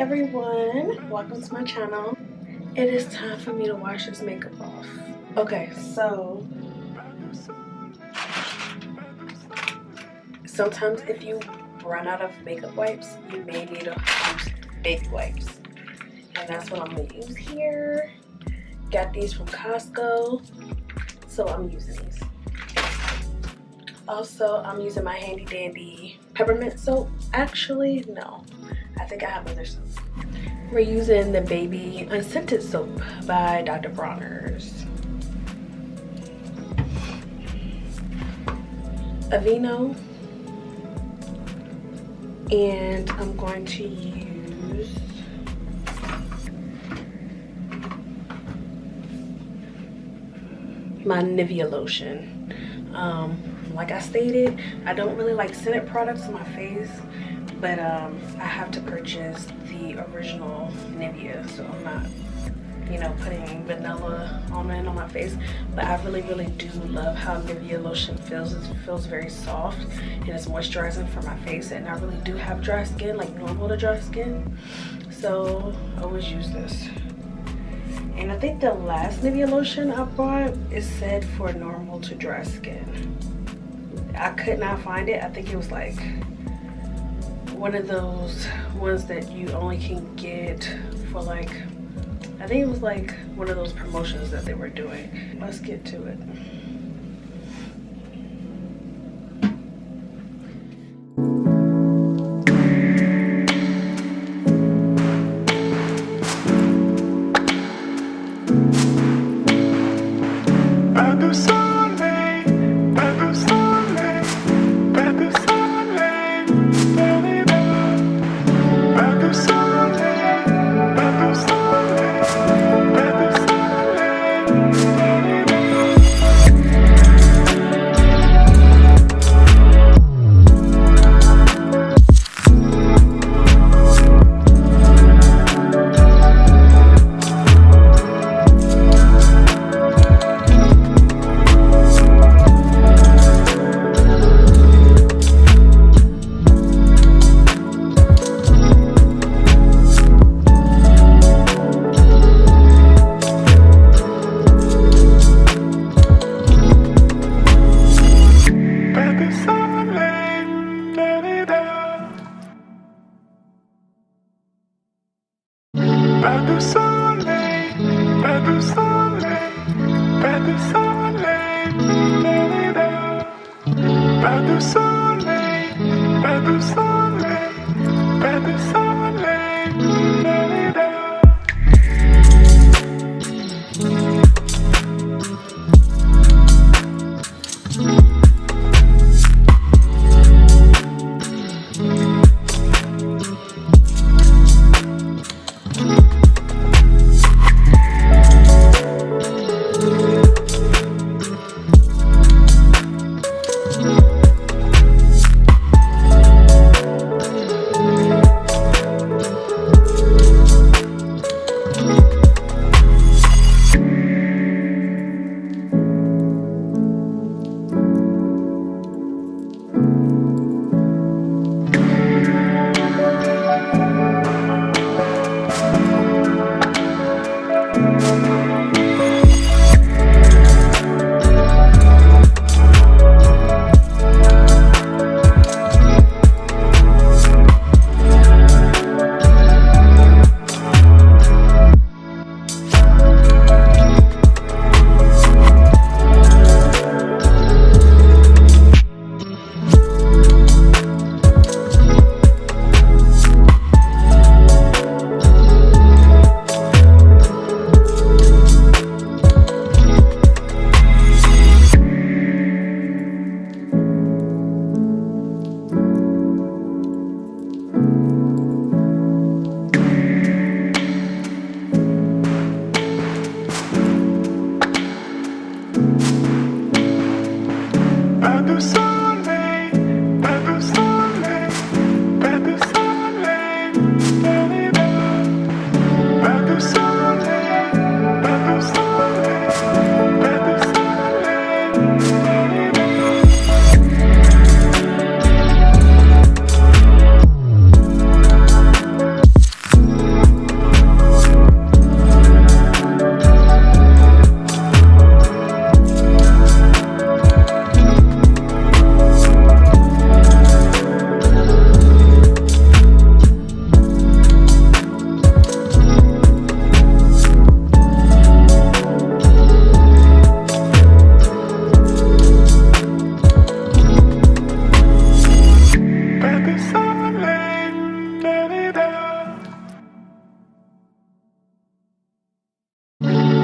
everyone, welcome to my channel. It is time for me to wash this makeup off. Okay, so sometimes if you run out of makeup wipes, you may need to use baby wipes, and that's what I'm gonna use here. Got these from Costco, so I'm using these. Also, I'm using my handy dandy peppermint soap. Actually, no, I think I have other soap. We're using the baby unscented soap by Dr. Bronner's. Aveeno. And I'm going to use my Nivea lotion. Like I stated, I don't really like scented products on my face, but I have to purchase the original Nivea, so I'm not, you know, putting vanilla on my face. But I really do love how Nivea lotion feels. It feels very soft and it's moisturizing for my face, and I really do have dry skin, like normal to dry skin, so I always use this. And I think the last Nivea lotion I bought is said for normal to dry skin. I could not find it. I think it was like one of those ones that you only can get for like, I think it was like one of those promotions that they were doing. Let's get to it.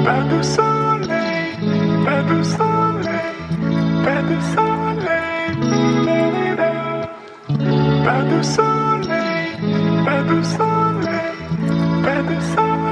Pas de soleil, pas de soleil, pas de soleil, pas de soleil, pas de soleil, pas de soleil.